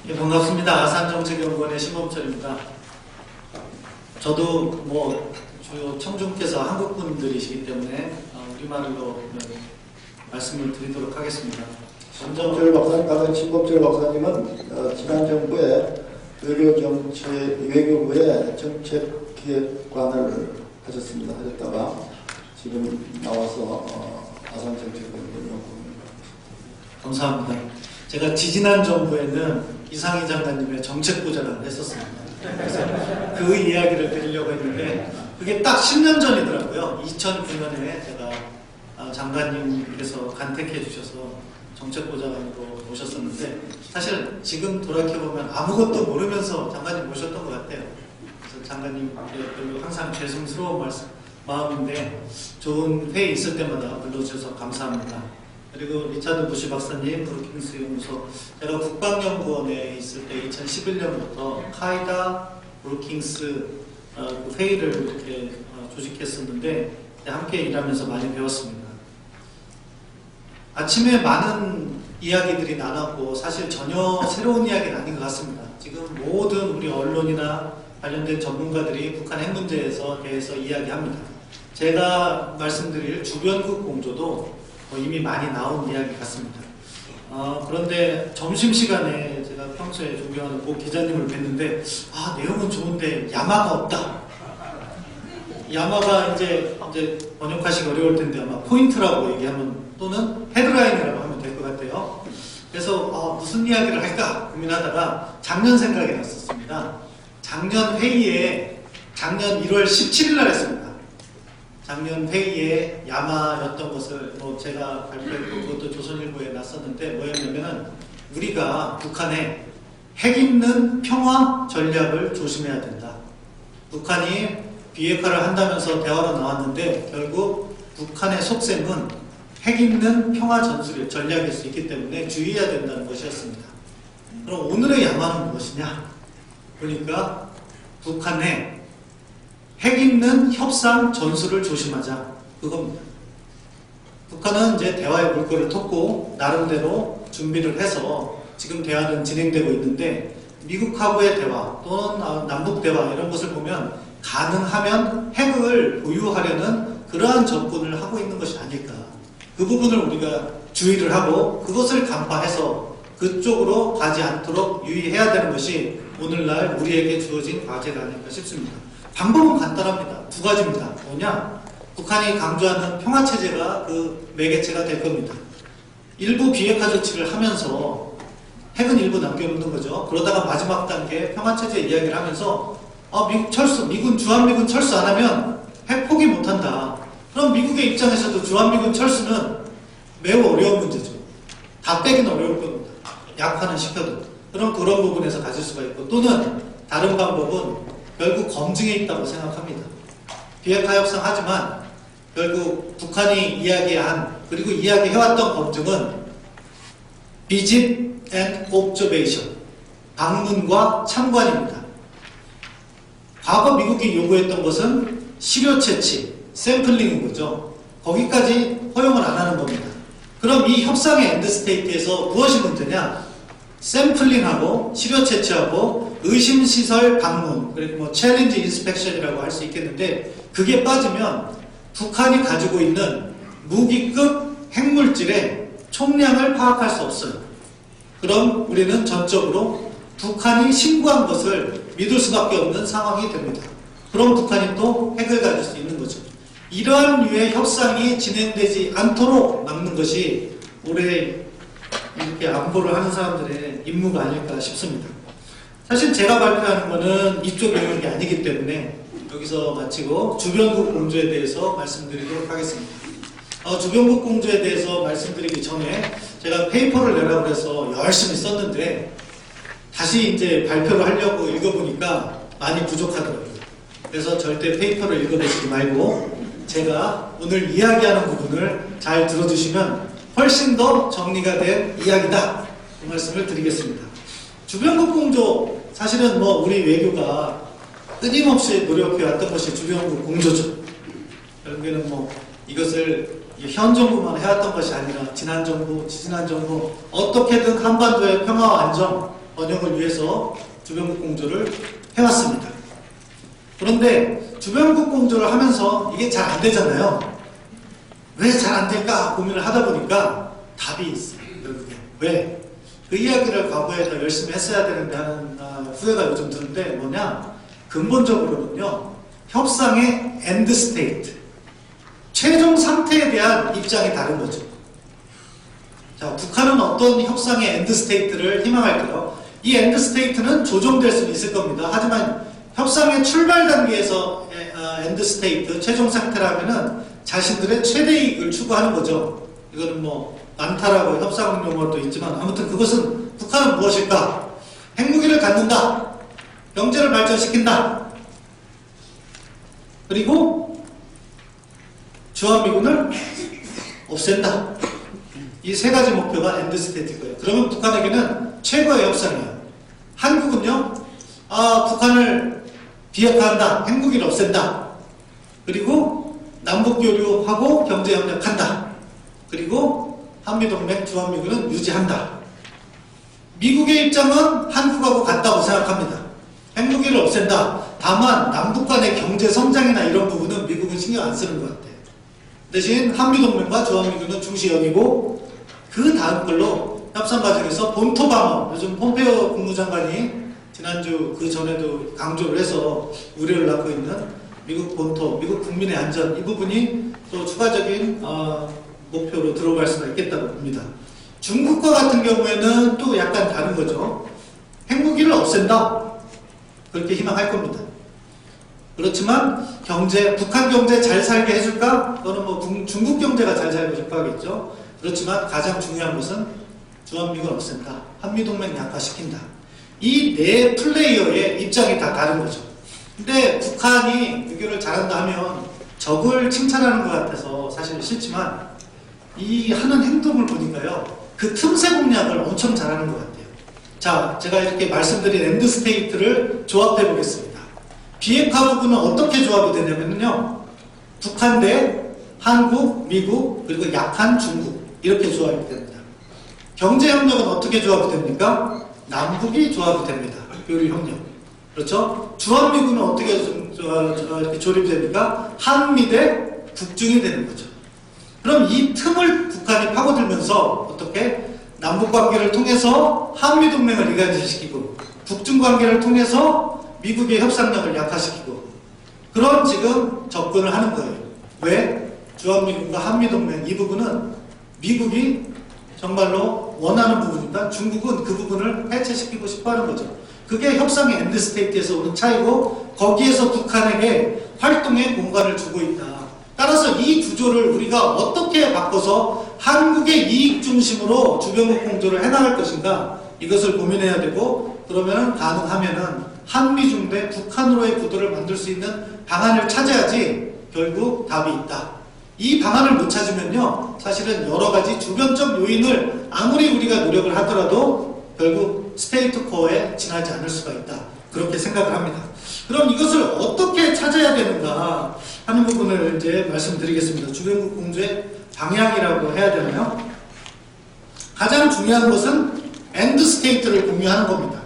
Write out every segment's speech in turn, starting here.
예, 반갑습니다. 아산정책연구원의 신범철입니다. 저도 주요 청중께서 한국분들이시기 때문에 우리말로 말씀을 드리도록 하겠습니다. 신범철 박사님, 가장 신범철 박사님은 지난 정부의 외교부의 정책기획관을 하셨다가 지금 나와서 아산정책연구원 감사합니다. 제가 지지난 정부에는 이상희 장관님의 정책부장을 했었습니다. 그래서 그 이야기를 드리려고 했는데 그게 딱 10년 전이더라고요. 2009년에 제가 장관님께서 간택해 주셔서 정책부장으로 오셨었는데 사실 지금 돌이켜보면 아무것도 모르면서 장관님 모셨던 것 같아요. 그래서 장관님께 항상 죄송스러운 마음인데 좋은 회의 있을 때마다 불러주셔서 감사합니다. 그리고 리차드 부시 박사님, 브루킹스 연구소, 제가 국방연구원에 있을 때 2011년부터 카이다 브루킹스 회의를 이렇게 조직했었는데 함께 일하면서 많이 배웠습니다. 아침에 많은 이야기들이 나눴고 사실 전혀 새로운 이야기는 아닌 것 같습니다. 지금 모든 우리 언론이나 관련된 전문가들이 북한 핵 문제에 대해서 이야기합니다. 제가 말씀드릴 주변국 공조도 이미 많이 나온 이야기 같습니다. 그런데 점심시간에 제가 평소에 존경하는 고 기자님을 뵀는데 내용은 좋은데 야마가 없다. 야마가 이제 번역하시기 어려울 텐데 아마 포인트라고 얘기하면 또는 헤드라인이라고 하면 될 것 같아요. 그래서 무슨 이야기를 할까 고민하다가 작년 생각이 났었습니다. 작년 회의에 작년 1월 17일 날 했습니다. 작년 회의에 야마였던 것을 제가 발표했고 그것도 조선일보에 났었는데 뭐였냐면은 우리가 북한에 핵 있는 평화 전략을 조심해야 된다. 북한이 비핵화를 한다면서 대화로 나왔는데 결국 북한의 속셈은 핵 있는 평화 전략일 수 있기 때문에 주의해야 된다는 것이었습니다. 그럼 오늘의 야마는 무엇이냐? 그러니까 북한의 핵 있는 협상 전술을 조심하자. 그겁니다. 북한은 이제 대화의 물꼬를 텄고 나름대로 준비를 해서 지금 대화는 진행되고 있는데 미국하고의 대화 또는 남북 대화 이런 것을 보면 가능하면 핵을 보유하려는 그러한 접근을 하고 있는 것이 아닐까. 그 부분을 우리가 주의를 하고 그것을 간파해서 그쪽으로 가지 않도록 유의해야 되는 것이 오늘날 우리에게 주어진 과제가 아닐까 싶습니다. 방법은 간단합니다. 두 가지입니다. 뭐냐? 북한이 강조하는 평화체제가 그 매개체가 될 겁니다. 일부 비핵화 조치를 하면서 핵은 일부 남겨놓는 거죠. 그러다가 마지막 단계 평화체제 이야기를 하면서 미군 주한미군 철수 안 하면 핵 포기 못한다. 그럼 미국의 입장에서도 주한미군 철수는 매우 어려운 문제죠. 다 빼기는 어려울 겁니다. 약화는 시켜도. 그럼 그런 부분에서 가질 수가 있고 또는 다른 방법은 결국 검증에 있다고 생각합니다. 비핵화 협상하지만 결국 북한이 이야기한 그리고 이야기해왔던 검증은 비짓 앤 옵저베이션 방문과 참관입니다. 과거 미국이 요구했던 것은 시료 채취, 샘플링인 거죠. 거기까지 허용을 안 하는 겁니다. 그럼 이 협상의 엔드스테이트에서 무엇이 문제냐? 샘플링하고 시료 채취하고 의심시설 방문 그리고 챌린지 인스펙션이라고 할 수 있겠는데 그게 빠지면 북한이 가지고 있는 무기급 핵물질의 총량을 파악할 수 없어요. 그럼 우리는 전적으로 북한이 신고한 것을 믿을 수밖에 없는 상황이 됩니다. 그럼 북한이 또 핵을 가질 수 있는 거죠. 이러한 류의 협상이 진행되지 않도록 막는 것이 올해 이렇게 안보를 하는 사람들의 임무가 아닐까 싶습니다. 사실 제가 발표하는 거는 이쪽 영역이 아니기 때문에 여기서 마치고 주변국 공조에 대해서 말씀드리도록 하겠습니다. 주변국 공조에 대해서 말씀드리기 전에 제가 페이퍼를 내라고 해서 열심히 썼는데 다시 이제 발표를 하려고 읽어보니까 많이 부족하더라고요. 그래서 절대 페이퍼를 읽어보시지 말고 제가 오늘 이야기하는 부분을 잘 들어주시면 훨씬 더 정리가 된 이야기다. 그 말씀을 드리겠습니다. 주변국 공조, 사실은 우리 외교가 끊임없이 노력해왔던 것이 주변국 공조죠. 결국에는 이것을 현 정부만 해왔던 것이 아니라 지난 정부, 지지난 정부 어떻게든 한반도의 평화와 안정 번영을 위해서 주변국 공조를 해왔습니다. 그런데 주변국 공조를 하면서 이게 잘 안 되잖아요. 왜 잘 안 될까 고민을 하다 보니까 답이 있어요. 결국에. 왜? 그 이야기를 과거에 더 열심히 했어야 되는데 하는 후회가 요즘 드는데 뭐냐? 근본적으로는요. 협상의 엔드 스테이트, 최종 상태에 대한 입장이 다른 거죠. 자, 북한은 어떤 협상의 엔드 스테이트를 희망할까요? 이 엔드 스테이트는 조정될 수는 있을 겁니다. 하지만 협상의 출발 단계에서 엔드 스테이트, 최종 상태라면은 자신들의 최대 이익을 추구하는 거죠. 이거는 뭐 많다라고 협상 용어도 있지만 아무튼 그것은 북한은 무엇일까? 핵무기를 갖는다. 경제를 발전시킨다. 그리고 주한미군을 없앤다. 이 세 가지 목표가 엔드 스테이트일 거예요. 그러면 북한에게는 최고의 협상이에요. 한국은요, 북한을 비핵화한다. 핵무기를 없앤다. 그리고 남북교류하고 경제협력한다. 그리고 한미동맹, 주한미군은 유지한다. 미국의 입장은 한국하고 같다고 생각합니다. 핵무기를 없앤다. 다만 남북 간의 경제 성장이나 이런 부분은 미국은 신경 안 쓰는 것 같아요. 대신 한미동맹과 주한미군은 중시 여기고 그 다음 걸로 협상 과정에서 본토 방어, 요즘 폼페이오 국무장관이 지난주 그 전에도 강조를 해서 우려를 낳고 있는 미국 본토, 미국 국민의 안전, 이 부분이 또 추가적인 목표로 들어갈 수가 있겠다고 봅니다. 중국과 같은 경우에는 또 약간 다른 거죠. 핵무기를 없앤다. 그렇게 희망할 겁니다. 그렇지만 북한 경제 잘 살게 해줄까? 그거는 뭐 중국 경제가 잘 살고 싶어 하겠죠. 그렇지만 가장 중요한 것은 주한미군 없앤다. 한미동맹 약화시킨다. 이 네 플레이어의 입장이 다 다른 거죠. 근데 북한이 외교를 잘한다 하면 적을 칭찬하는 것 같아서 사실 싫지만 이 하는 행동을 보니까요. 그 틈새 공략을 엄청 잘하는 것 같아요. 자, 제가 이렇게 말씀드린 엔드 스테이트를 조합해 보겠습니다. 비핵화 부분은 어떻게 조합이 되냐면요. 북한 대 한국, 미국, 그리고 약한 중국 이렇게 조합이 됩니다. 경제협력은 어떻게 조합이 됩니까? 남북이 조합이 됩니다. 교류협력. 그렇죠? 주한미군은 어떻게 이렇게 조립이 됩니까? 한미 대 북중이 되는 거죠. 그럼 이 틈을 북한이 파고들면서 어떻게? 남북관계를 통해서 한미동맹을 이간시키고 북중관계를 통해서 미국의 협상력을 약화시키고 그런 지금 접근을 하는 거예요. 왜? 주한미군과 한미동맹 이 부분은 미국이 정말로 원하는 부분이니까 중국은 그 부분을 해체시키고 싶어하는 거죠. 그게 협상의 엔드 스테이트에서 오는 차이고 거기에서 북한에게 활동의 공간을 주고 있다. 따라서 이 구조를 우리가 어떻게 바꿔서 한국의 이익 중심으로 주변국 공조를 해나갈 것인가 이것을 고민해야 되고 그러면 가능하면은 한미중 대 북한으로의 구도를 만들 수 있는 방안을 찾아야지 결국 답이 있다. 이 방안을 못 찾으면요 사실은 여러 가지 주변적 요인을 아무리 우리가 노력을 하더라도 결국 스테이트 코어에 지나지 않을 수가 있다. 그렇게 생각을 합니다. 그럼 이것을 어떻게 찾아야 되는가 하는 부분을 이제 말씀드리겠습니다. 주변국 공조의 방향이라고 해야 되나요? 가장 중요한 것은 엔드 스테이트를 공유하는 겁니다.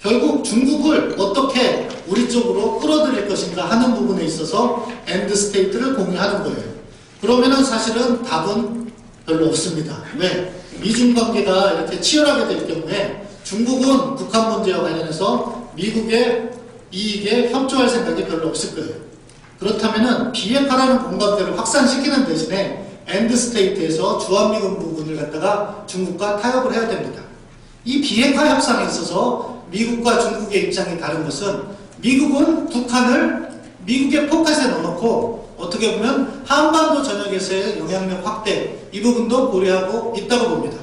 결국 중국을 어떻게 우리 쪽으로 끌어들일 것인가 하는 부분에 있어서 엔드 스테이트를 공유하는 거예요. 그러면은 사실은 답은 별로 없습니다. 왜? 미중 관계가 이렇게 치열하게 될 경우에 중국은 북한 문제와 관련해서 미국의 이익에 협조할 생각이 별로 없을 거예요. 그렇다면은 비핵화라는 공감대를 확산시키는 대신에 엔드 스테이트에서 주한미군 부분을 갖다가 중국과 타협을 해야 됩니다. 이 비핵화 협상에 있어서 미국과 중국의 입장이 다른 것은 미국은 북한을 미국의 포켓에 넣어놓고 어떻게 보면 한반도 전역에서의 영향력 확대 이 부분도 고려하고 있다고 봅니다.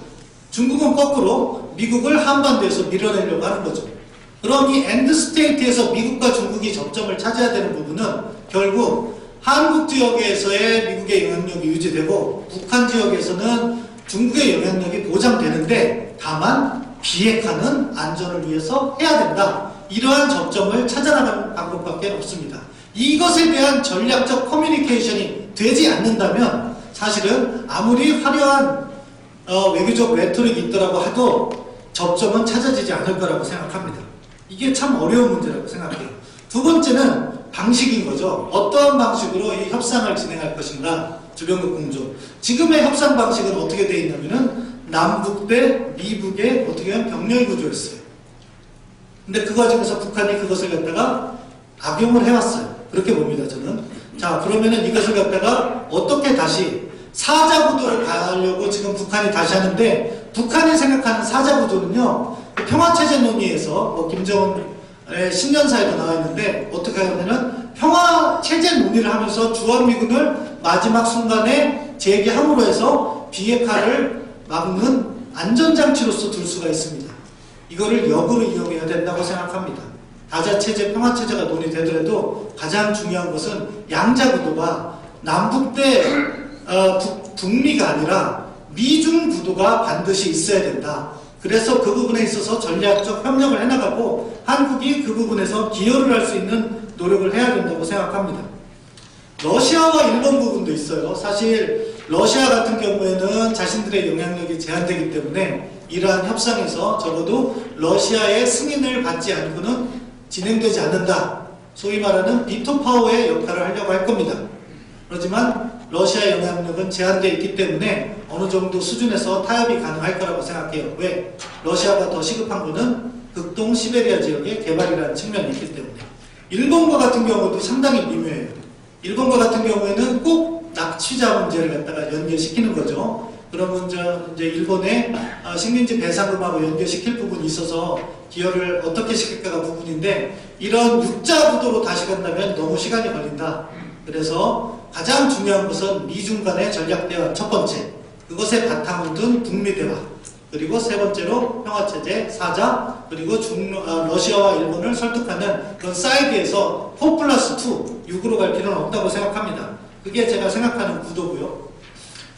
중국은 거꾸로 미국을 한반도에서 밀어내려고 하는 거죠. 그럼 이 엔드 스테이트에서 미국과 중국이 접점을 찾아야 되는 부분은 결국 한국 지역에서의 미국의 영향력이 유지되고 북한 지역에서는 중국의 영향력이 보장되는데 다만 비핵화는 안전을 위해서 해야 된다. 이러한 접점을 찾아나가는 방법밖에 없습니다. 이것에 대한 전략적 커뮤니케이션이 되지 않는다면 사실은 아무리 화려한 외교적 레토릭이 있더라고 해도 접점은 찾아지지 않을 거라고 생각합니다. 이게 참 어려운 문제라고 생각해요. 두 번째는 방식인 거죠. 어떠한 방식으로 이 협상을 진행할 것인가, 주변국 공조. 지금의 협상 방식은 어떻게 되어 있냐면은 남북 대 미북의 어떻게 보면 병렬 구조였어요. 근데 그 과정에서 북한이 그것을 갖다가 악용을 해왔어요. 그렇게 봅니다, 저는. 자, 그러면은 이것을 갖다가 어떻게 다시 사자구도를 가려고 지금 북한이 다시 하는데, 북한이 생각하는 사자구도는요, 평화체제 논의에서 김정은의 신년사에도 나와 있는데, 어떻게 하냐면은 평화체제 논의를 하면서 주한미군을 마지막 순간에 재개함으로 해서 비핵화를 막는 안전장치로서 둘 수가 있습니다. 이거를 역으로 이용해야 된다고 생각합니다. 다자체제, 평화체제가 논의되더라도 가장 중요한 것은 양자구도가 남북 대 북미가 아니라 미중 구도가 반드시 있어야 된다. 그래서 그 부분에 있어서 전략적 협력을 해나가고 한국이 그 부분에서 기여를 할 수 있는 노력을 해야 된다고 생각합니다. 러시아와 일본 부분도 있어요. 사실 러시아 같은 경우에는 자신들의 영향력이 제한되기 때문에 이러한 협상에서 적어도 러시아의 승인을 받지 않고는 진행되지 않는다. 소위 말하는 비토 파워의 역할을 하려고 할 겁니다. 그렇지만 러시아의 영향력은 제한되어 있기 때문에 어느 정도 수준에서 타협이 가능할 거라고 생각해요. 왜? 러시아가 더 시급한 것은 극동 시베리아 지역의 개발이라는 측면이 있기 때문에. 일본과 같은 경우도 상당히 미묘해요. 일본과 같은 경우에는 꼭 납치자 문제를 갖다가 연결시키는 거죠. 그러면 이제 일본의 식민지 배상금하고 연결시킬 부분이 있어서 기여를 어떻게 시킬까가 부분인데, 이런 육자 구도로 다시 간다면 너무 시간이 걸린다. 그래서 가장 중요한 것은 미중 간의 전략 대화 첫 번째, 그것의 바탕을 둔 북미 대화, 그리고 세 번째로 평화체제, 사자, 그리고 러시아와 일본을 설득하는 그런 사이드에서 4+2, 6으로 갈 필요는 없다고 생각합니다. 그게 제가 생각하는 구도고요.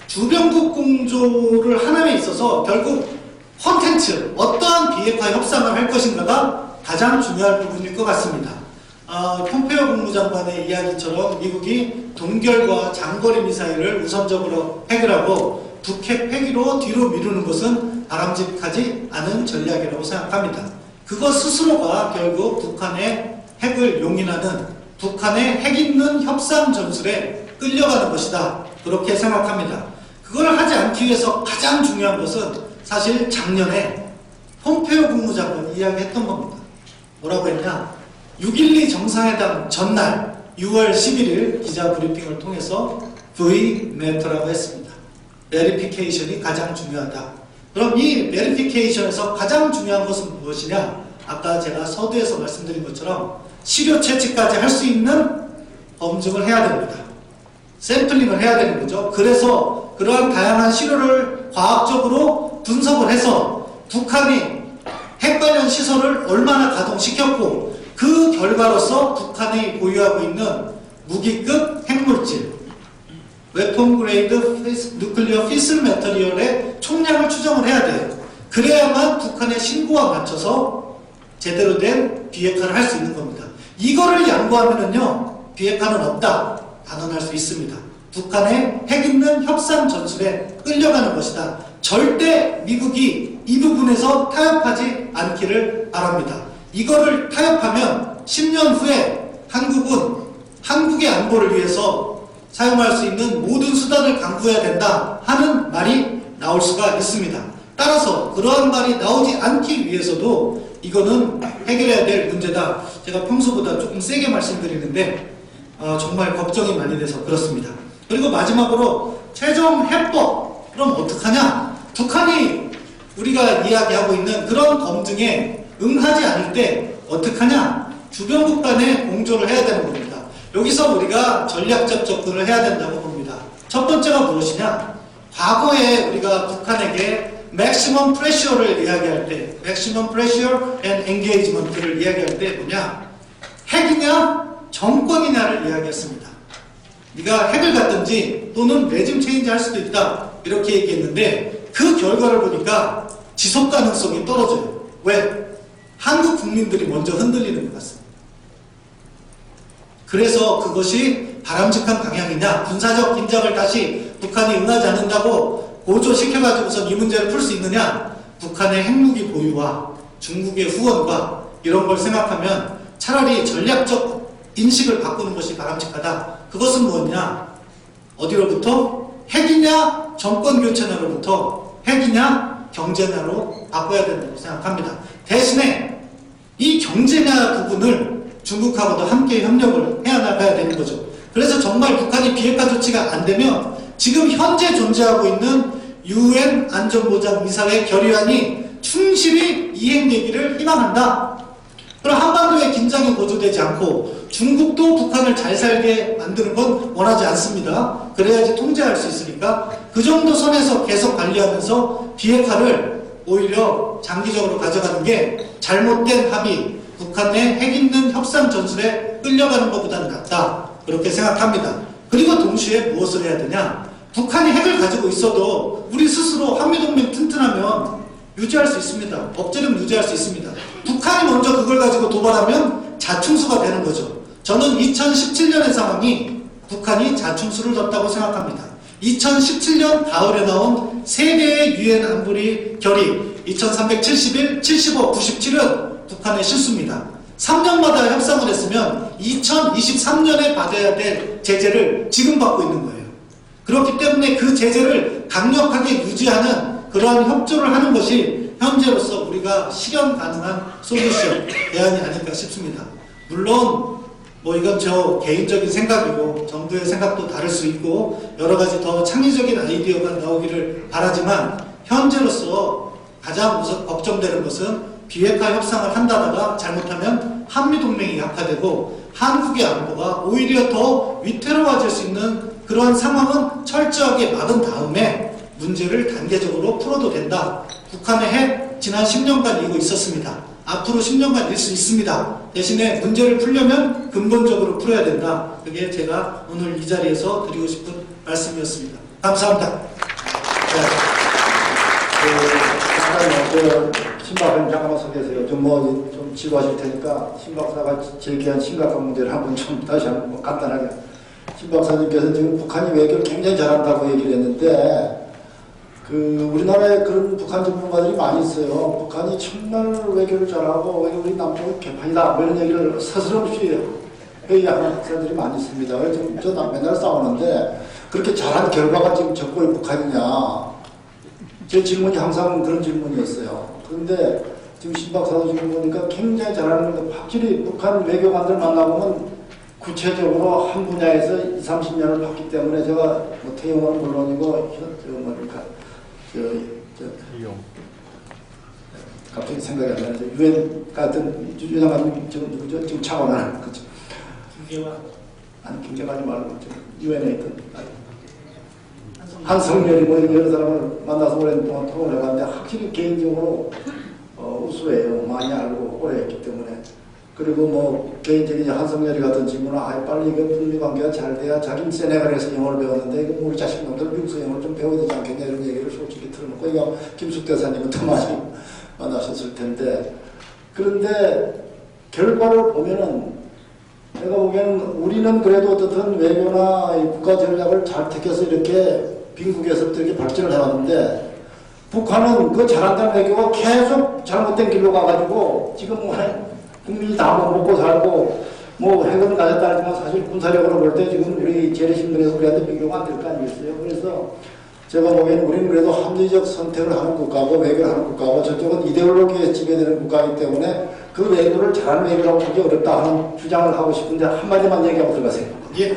주변국 공조를 하는 데 있어서 결국 콘텐츠, 어떠한 비핵화 협상을 할 것인가가 가장 중요한 부분일 것 같습니다. 폼페이오 국무장관의 이야기처럼 미국이 동결과 장거리 미사일을 우선적으로 해결하고 북핵 폐기로 뒤로 미루는 것은 바람직하지 않은 전략이라고 생각합니다. 그것 스스로가 결국 북한의 핵을 용인하는, 북한의 핵 있는 협상 전술에 끌려가는 것이다. 그렇게 생각합니다. 그걸 하지 않기 위해서 가장 중요한 것은 사실 작년에 폼페이오 국무장관이 이야기했던 겁니다. 뭐라고 했냐? 6.12 정상회담 전날 6월 11일 기자 브리핑을 통해서 VMAT라고 했습니다. 베리피케이션이 가장 중요하다. 그럼 이 베리피케이션에서 가장 중요한 것은 무엇이냐? 아까 제가 서두에서 말씀드린 것처럼 시료 채취까지 할 수 있는 검증을 해야 됩니다. 샘플링을 해야 되는 거죠. 그래서 그러한 다양한 시료를 과학적으로 분석을 해서 북한이 핵 관련 시설을 얼마나 가동시켰고 그 결과로서 북한이 보유하고 있는 무기급 핵물질, 웨폰 그레이드 누클리어 피슬 매터리얼의 총량을 추정을 해야 돼요. 그래야만 북한의 신고와 맞춰서 제대로 된 비핵화를 할 수 있는 겁니다. 이거를 양보하면은요, 비핵화는 없다 단언할 수 있습니다. 북한의 핵 있는 협상 전술에 끌려가는 것이다. 절대 미국이 이 부분에서 타협하지 않기를 바랍니다. 이거를 타협하면 10년 후에 한국은 한국의 안보를 위해서 사용할 수 있는 모든 수단을 강구해야 된다 하는 말이 나올 수가 있습니다. 따라서 그러한 말이 나오지 않기 위해서도 이거는 해결해야 될 문제다. 제가 평소보다 조금 세게 말씀드리는데 정말 걱정이 많이 돼서 그렇습니다. 그리고 마지막으로 최종 해법, 그럼 어떡하냐? 북한이 우리가 이야기하고 있는 그런 검증에 응하지 않을 때 어떡하냐? 주변국 간에 공조를 해야 되는 겁니다. 여기서 우리가 전략적 접근을 해야 된다고 봅니다. 첫 번째가 무엇이냐? 과거에 우리가 북한에게 maximum pressure를 이야기할 때, maximum pressure and engagement를 이야기할 때 뭐냐? 핵이냐 정권이냐를 이야기했습니다. 네가 핵을 갖든지 또는 레짐 체인지 할 수도 있다 이렇게 얘기했는데 그 결과를 보니까 지속 가능성이 떨어져요. 왜? 한국 국민들이 먼저 흔들리는 것 같습니다. 그래서 그것이 바람직한 방향이냐, 군사적 긴장을 다시 북한이 응하지 않는다고 고조시켜가지고선 이 문제를 풀 수 있느냐, 북한의 핵무기 보유와 중국의 후원과 이런 걸 생각하면 차라리 전략적 인식을 바꾸는 것이 바람직하다. 그것은 뭐냐? 어디로부터? 핵이냐 정권 교체나로부터 핵이냐 경제냐로 바꿔야 된다고 생각합니다. 대신에 이 경제냐 부분을 중국하고도 함께 협력을 해야 나가야 되는 거죠. 그래서 정말 북한이 비핵화 조치가 안 되면 지금 현재 존재하고 있는 UN 안전보장이사회 결의안이 충실히 이행되기를 희망한다. 그럼 한반도의 긴장이 고조되지 않고 중국도 북한을 잘 살게 만드는 건 원하지 않습니다. 그래야지 통제할 수 있으니까 그 정도 선에서 계속 관리하면서 비핵화를 오히려 장기적으로 가져가는 게 잘못된 합의, 북한의 핵 있는 협상 전술에 끌려가는 것보다는 낫다. 그렇게 생각합니다. 그리고 동시에 무엇을 해야 되냐? 북한이 핵을 가지고 있어도 우리 스스로 한미동맹 튼튼하면 유지할 수 있습니다. 억제력 유지할 수 있습니다. 북한이 먼저 그걸 가지고 도발하면 자충수가 되는 거죠. 저는 2017년의 상황이 북한이 자충수를 뒀다고 생각합니다. 2017년 가을에 나온 3개의 유엔 안보리 결의 2371, 75, 97은 북한의 실수입니다. 3년마다 협상을 했으면 2023년에 받아야 될 제재를 지금 받고 있는 거예요. 그렇기 때문에 그 제재를 강력하게 유지하는 그러한 협조를 하는 것이 현재로서 우리가 실현 가능한 솔루션, 대안이 아닐까 싶습니다. 물론 뭐 이건 저 개인적인 생각이고 정부의 생각도 다를 수 있고 여러 가지 더 창의적인 아이디어가 나오기를 바라지만 현재로서 가장 우선 걱정되는 것은 비핵화 협상을 한다다가 잘못하면 한미동맹이 약화되고 한국의 안보가 오히려 더 위태로워질 수 있는 그러한 상황은 철저하게 막은 다음에 문제를 단계적으로 풀어도 된다. 북한의 핵 지난 10년간 이고 있었습니다. 앞으로 10년간 일 수 있습니다. 대신에 문제를 풀려면 근본적으로 풀어야 된다. 그게 제가 오늘 이 자리에서 드리고 싶은 말씀이었습니다. 감사합니다. 신박사님 잠깐만 서 계세요. 좀 지루하실 테니까 신박사가 제기한 심각한 문제를 한번 좀 다시 한번 간단하게. 신박사님께서 지금 북한이 외교를 굉장히 잘한다고 얘기를 했는데 우리나라에 그런 북한 전문가들이 많이 있어요. 북한이 정말 외교를 잘하고 우리 남쪽은 개판이다 뭐 이런 얘기를 서스럼없이 회의하는 학생들이 많이 있습니다. 저 맨날 싸우는데 그렇게 잘한 결과가 지금 적고의 북한이냐. 제 질문이 항상 그런 질문이었어요. 그런데 지금 신박사도 지금 보니까 굉장히 잘하는 건데 확실히 북한 외교관들 만나보면 구체적으로 한 분야에서 20, 30년을 봤기 때문에 제가 뭐 태영은 물론이고 갑자기 생각이 안 나는데 유엔 같은 유장관님 지금 차관하는 거죠. 김계환 아니 김계환이 말고 유엔에 있던 한성렬이 뭐 여러 사람을 만나서 오랜 동안 토론을 해봤는데 확실히 개인적으로 우수해요. 많이 알고 오래 했기 때문에. 그리고 뭐 개인적인 한성렬이 같은 질문은 빨리 이거 북미 관계가 잘 돼야 자기는 세네갈에서 영어를 배웠는데 이거 우리 자식놈들 미국에서 영어를 좀 배워야 되지 않겠냐 이런 얘기를 솔직히 틀어놓고 이거 김숙 대사님은 더 많이 만나셨을 텐데 그런데 결과를 보면은 내가 보기에는 우리는 그래도 어떻든 외교나 국가 전략을 잘 택해서 이렇게 빈국에서부터 이렇게 발전을 해왔는데 북한은 그 잘한다는 외교가 계속 잘못된 길로 가가지고 지금 뭐 국민이 다 먹고 살고 뭐 핵은 가졌다 하지만 사실 군사력으로 볼 때 지금 우리 재래신문에서 우리한테 비교가 안 될 거 아니겠어요. 그래서 제가 보기에는 우리는 그래도 합리적 선택을 하는 국가고 외교를 하는 국가고 저쪽은 이데올로기에 지배되는 국가이기 때문에 그 외교를 잘하는 외교라고 보기 어렵다 하는 주장을 하고 싶은데 한마디만 얘기하고 들어가세요. 예.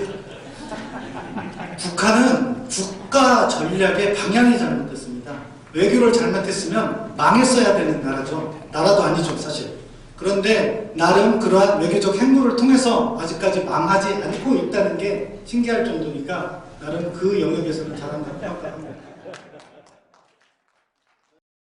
북한은 국가 전략의 방향이 잘못됐습니다. 외교를 잘못했으면 망했어야 되는 나라죠. 나라도 아니죠, 사실. 그런데 나름 그러한 외교적 행보를 통해서 아직까지 망하지 않고 있다는 게 신기할 정도니까 나름 그 영역에서는 잘한다고 평가합니다.